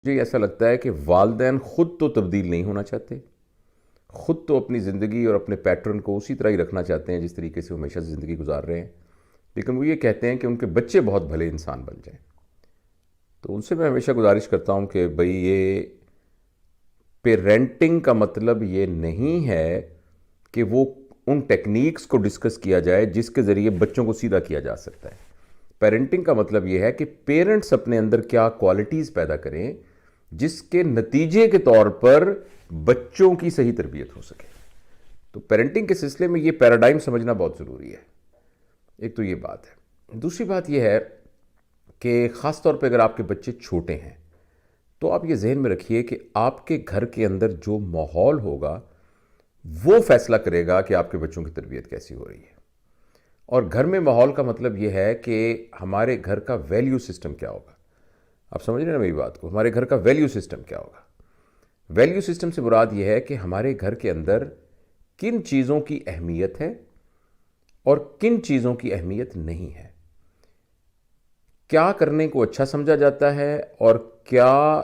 مجھے ایسا لگتا ہے کہ والدین خود تو تبدیل نہیں ہونا چاہتے، خود تو اپنی زندگی اور اپنے پیٹرن کو اسی طرح ہی رکھنا چاہتے ہیں جس طریقے سے وہ ہمیشہ سے زندگی گزار رہے ہیں، لیکن وہ یہ کہتے ہیں کہ ان کے بچے بہت بھلے انسان بن جائیں۔ تو ان سے میں ہمیشہ گزارش کرتا ہوں کہ بھئی یہ پیرنٹنگ کا مطلب یہ نہیں ہے کہ وہ ان ٹیکنیکس کو ڈسکس کیا جائے جس کے ذریعے بچوں کو سیدھا کیا جا سکتا ہے۔ پیرنٹنگ کا مطلب یہ ہے کہ پیرنٹس اپنے اندر کیا کوالٹیز پیدا کریں جس کے نتیجے کے طور پر بچوں کی صحیح تربیت ہو سکے۔ تو پیرنٹنگ کے سلسلے میں یہ پیراڈائم سمجھنا بہت ضروری ہے۔ ایک تو یہ بات ہے، دوسری بات یہ ہے کہ خاص طور پہ اگر آپ کے بچے چھوٹے ہیں تو آپ یہ ذہن میں رکھیے کہ آپ کے گھر کے اندر جو ماحول ہوگا وہ فیصلہ کرے گا کہ آپ کے بچوں کی تربیت کیسی ہو رہی ہے۔ اور گھر میں ماحول کا مطلب یہ ہے کہ ہمارے گھر کا ویلیو سسٹم کیا ہوگا۔ آپ سمجھ رہے ہیں نا میری بات کو؟ ہمارے گھر کا ویلیو سسٹم کیا ہوگا؟ ویلیو سسٹم سے مراد یہ ہے کہ ہمارے گھر کے اندر کن چیزوں کی اہمیت ہے اور کن چیزوں کی اہمیت نہیں ہے، کیا کرنے کو اچھا سمجھا جاتا ہے اور کیا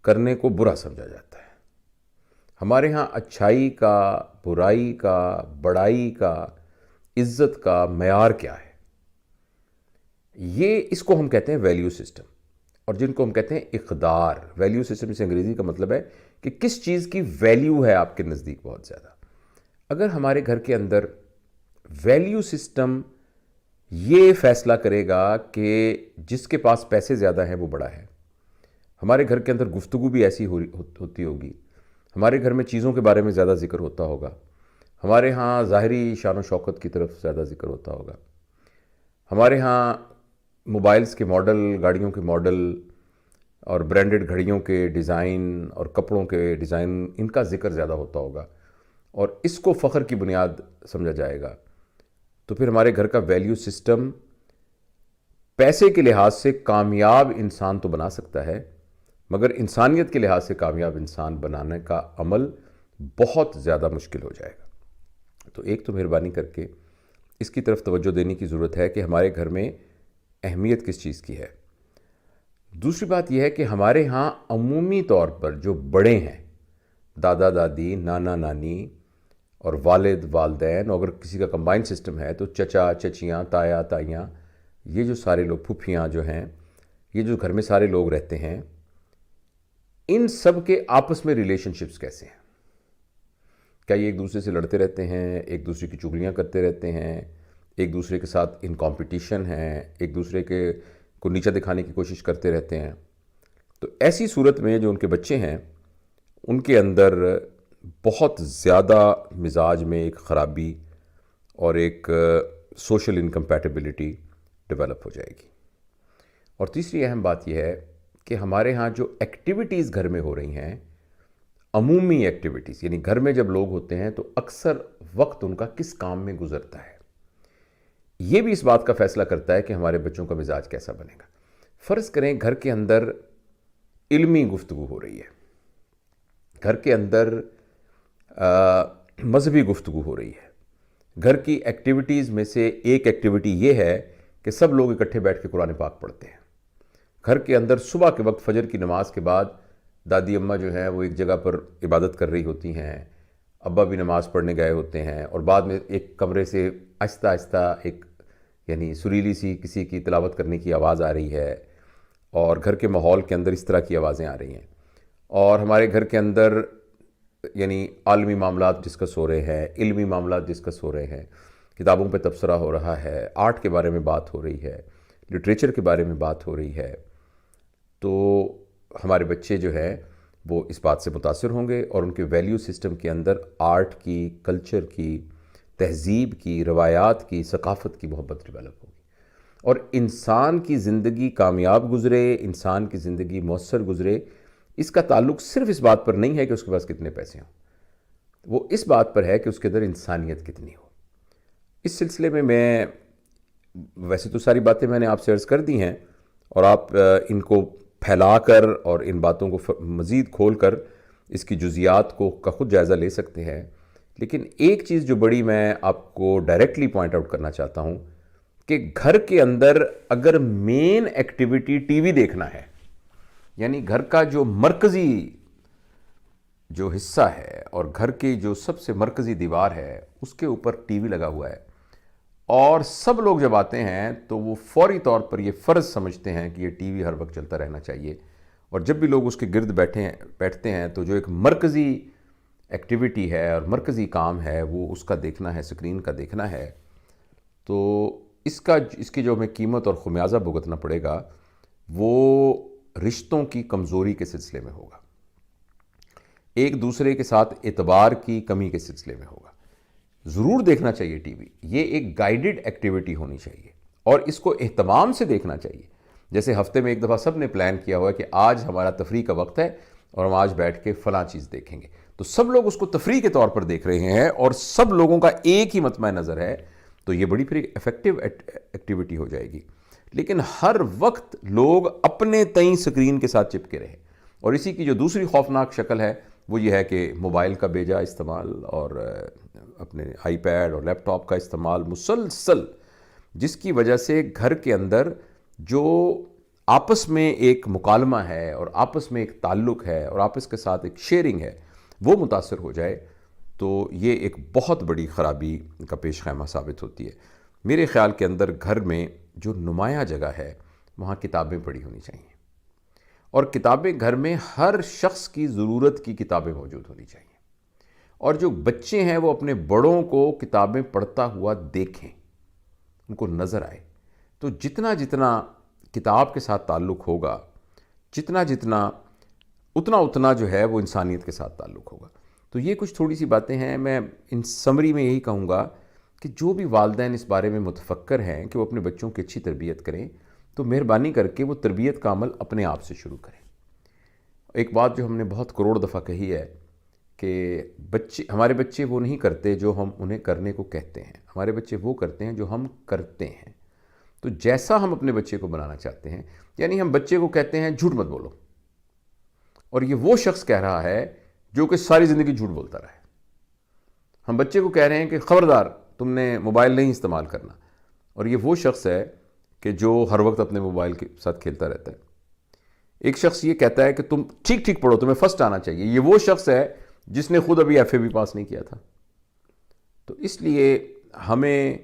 کرنے کو برا سمجھا جاتا ہے۔ ہمارے ہاں اچھائی کا، برائی کا، بڑائی کا، عزت کا معیار کیا ہے، یہ اس کو ہم کہتے ہیں ویلیو سسٹم، اور جن کو ہم کہتے ہیں اقدار۔ ویلیو سسٹم سے انگریزی کا مطلب ہے کہ کس چیز کی ویلیو ہے آپ کے نزدیک بہت زیادہ۔ اگر ہمارے گھر کے اندر ویلیو سسٹم یہ فیصلہ کرے گا کہ جس کے پاس پیسے زیادہ ہیں وہ بڑا ہے، ہمارے گھر کے اندر گفتگو بھی ایسی ہوتی ہوگی، ہمارے گھر میں چیزوں کے بارے میں زیادہ ذکر ہوتا ہوگا، ہمارے ہاں ظاہری شان و شوکت کی طرف زیادہ ذکر ہوتا ہوگا، ہمارے ہاں موبائلز کے ماڈل، گاڑیوں کے ماڈل اور برانڈڈ گھڑیوں کے ڈیزائن اور کپڑوں کے ڈیزائن، ان کا ذکر زیادہ ہوتا ہوگا اور اس کو فخر کی بنیاد سمجھا جائے گا، تو پھر ہمارے گھر کا ویلیو سسٹم پیسے کے لحاظ سے کامیاب انسان تو بنا سکتا ہے، مگر انسانیت کے لحاظ سے کامیاب انسان بنانے کا عمل بہت زیادہ مشکل ہو جائے گا۔ تو ایک تو مہربانی کر کے اس کی طرف توجہ دینے کی ضرورت ہے کہ ہمارے گھر میں اہمیت کس چیز کی ہے۔ دوسری بات یہ ہے کہ ہمارے ہاں عمومی طور پر جو بڑے ہیں، دادا دادی، نانا نانی اور والد والدین، اور اگر کسی کا کمبائن سسٹم ہے تو چچا چچیاں، تایا تائیاں، یہ جو سارے لوگ، پھوپھیاں جو ہیں، یہ جو گھر میں سارے لوگ رہتے ہیں، ان سب کے آپس میں ریلیشن شپس کیسے ہیں؟ کیا یہ ایک دوسرے سے لڑتے رہتے ہیں، ایک دوسرے کی چغلیاں کرتے رہتے ہیں، ایک دوسرے کے ساتھ ان کمپٹیشن ہیں، ایک دوسرے کے کو نیچا دکھانے کی کوشش کرتے رہتے ہیں؟ تو ایسی صورت میں جو ان کے بچے ہیں ان کے اندر بہت زیادہ مزاج میں ایک خرابی اور ایک سوشل انکمپیٹیبلٹی ڈیولپ ہو جائے گی۔ اور تیسری اہم بات یہ ہے کہ ہمارے ہاں جو ایکٹیویٹیز گھر میں ہو رہی ہیں، عمومی ایکٹیویٹیز، یعنی گھر میں جب لوگ ہوتے ہیں تو اکثر وقت ان کا کس کام میں گزرتا ہے، یہ بھی اس بات کا فیصلہ کرتا ہے کہ ہمارے بچوں کا مزاج کیسا بنے گا۔ فرض کریں گھر کے اندر علمی گفتگو ہو رہی ہے، گھر کے اندر مذہبی گفتگو ہو رہی ہے، گھر کی ایکٹیویٹیز میں سے ایک ایکٹیویٹی یہ ہے کہ سب لوگ اکٹھے بیٹھ کے قرآن پاک پڑھتے ہیں۔ گھر کے اندر صبح کے وقت فجر کی نماز کے بعد دادی اماں جو ہیں وہ ایک جگہ پر عبادت کر رہی ہوتی ہیں، ابا بھی نماز پڑھنے گئے ہوتے ہیں، اور بعد میں ایک کمرے سے آہستہ آہستہ ایک یعنی سریلی سی کسی کی تلاوت کرنے کی آواز آ رہی ہے، اور گھر کے ماحول کے اندر اس طرح کی آوازیں آ رہی ہیں، اور ہمارے گھر کے اندر یعنی عالمی معاملات ڈسکس ہو رہے ہیں، علمی معاملات ڈسکس ہو رہے ہیں، کتابوں پہ تبصرہ ہو رہا ہے، آرٹ کے بارے میں بات ہو رہی ہے، لٹریچر کے بارے میں بات ہو رہی ہے۔ تو ہمارے بچے جو ہیں وہ اس بات سے متاثر ہوں گے اور ان کے ویلیو سسٹم کے اندر آرٹ کی، کلچر کی، تہذیب کی، روایات کی، ثقافت کی محبت ڈیولپ ہوگی، اور انسان کی زندگی کامیاب گزرے، انسان کی زندگی مؤثر گزرے، اس کا تعلق صرف اس بات پر نہیں ہے کہ اس کے پاس کتنے پیسے ہوں، وہ اس بات پر ہے کہ اس کے اندر انسانیت کتنی ہو۔ اس سلسلے میں ویسے تو ساری باتیں میں نے آپ سے عرض کر دی ہیں، اور آپ ان کو پھیلا کر اور ان باتوں کو مزید کھول کر اس کی جزیات کا خود جائزہ لے سکتے ہیں، لیکن ایک چیز جو بڑی میں آپ کو ڈائریکٹلی پوائنٹ آؤٹ کرنا چاہتا ہوں کہ گھر کے اندر اگر مین ایکٹیویٹی ٹی وی دیکھنا ہے یعنی گھر کا جو مرکزی جو حصہ ہے اور گھر کی جو سب سے مرکزی دیوار ہے اس کے اوپر ٹی وی لگا ہوا ہے، اور سب لوگ جب آتے ہیں تو وہ فوری طور پر یہ فرض سمجھتے ہیں کہ یہ ٹی وی ہر وقت چلتا رہنا چاہیے، اور جب بھی لوگ اس کے گرد بیٹھتے ہیں تو جو ایک مرکزی ایکٹیویٹی ہے اور مرکزی کام ہے وہ اس کا دیکھنا ہے، اسکرین کا دیکھنا ہے، تو اس کی جو ہمیں قیمت اور خمیازہ بھگتنا پڑے گا وہ رشتوں کی کمزوری کے سلسلے میں ہوگا، ایک دوسرے کے ساتھ اعتبار کی کمی کے سلسلے میں ہوگا۔ ضرور دیکھنا چاہیے ٹی وی، یہ ایک گائیڈڈ ایکٹیویٹی ہونی چاہیے اور اس کو اہتمام سے دیکھنا چاہیے، جیسے ہفتے میں ایک دفعہ سب نے پلان کیا ہوا ہے کہ آج ہمارا تفریح کا وقت ہے اور ہم آج بیٹھ کے فلاں چیز دیکھیں گے، تو سب لوگ اس کو تفریح کے طور پر دیکھ رہے ہیں اور سب لوگوں کا ایک ہی مطمع نظر ہے، تو یہ بڑی پھر ایفیکٹو ایکٹیویٹی ہو جائے گی۔ لیکن ہر وقت لوگ اپنے تئیں سکرین کے ساتھ چپکے رہے، اور اسی کی جو دوسری خوفناک شکل ہے وہ یہ ہے کہ موبائل کا بیجا استعمال اور اپنے آئی پیڈ اور لیپ ٹاپ کا استعمال مسلسل، جس کی وجہ سے گھر کے اندر جو آپس میں ایک مکالمہ ہے اور آپس میں ایک تعلق ہے اور آپس کے ساتھ ایک شیئرنگ ہے وہ متاثر ہو جائے، تو یہ ایک بہت بڑی خرابی کا پیش خیمہ ثابت ہوتی ہے۔ میرے خیال کے اندر گھر میں جو نمایاں جگہ ہے وہاں کتابیں پڑھی ہونی چاہیے، اور کتابیں گھر میں ہر شخص کی ضرورت کی کتابیں موجود ہونی چاہیے، اور جو بچے ہیں وہ اپنے بڑوں کو کتابیں پڑھتا ہوا دیکھیں، ان کو نظر آئے، تو جتنا جتنا کتاب کے ساتھ تعلق ہوگا، اتنا جو ہے وہ انسانیت کے ساتھ تعلق ہوگا۔ تو یہ کچھ تھوڑی سی باتیں ہیں، میں ان سمری میں یہی کہوں گا کہ جو بھی والدین اس بارے میں متفکر ہیں کہ وہ اپنے بچوں کی اچھی تربیت کریں، تو مہربانی کر کے وہ تربیت کا عمل اپنے آپ سے شروع کریں۔ ایک بات جو ہم نے بہت کروڑ دفعہ کہی ہے کہ ہمارے بچے وہ نہیں کرتے جو ہم انہیں کرنے کو کہتے ہیں، ہمارے بچے وہ کرتے ہیں جو ہم کرتے ہیں۔ تو جیسا ہم اپنے بچے کو بنانا چاہتے ہیں، یعنی ہم بچے کو کہتے ہیں جھوٹ مت بولو، اور یہ وہ شخص کہہ رہا ہے جو کہ ساری زندگی جھوٹ بولتا رہا ہے۔ ہم بچے کو کہہ رہے ہیں کہ خبردار تم نے موبائل نہیں استعمال کرنا، اور یہ وہ شخص ہے کہ جو ہر وقت اپنے موبائل کے ساتھ کھیلتا رہتا ہے۔ ایک شخص یہ کہتا ہے کہ تم ٹھیک ٹھیک پڑھو، تمہیں فرسٹ آنا چاہیے، یہ وہ شخص ہے جس نے خود ابھی ایف اے بھی پاس نہیں کیا تھا۔ تو اس لیے ہمیں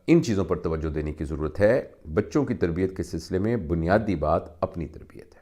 ان چیزوں پر توجہ دینے کی ضرورت ہے۔ بچوں کی تربیت کے سلسلے میں بنیادی بات اپنی تربیت ہے۔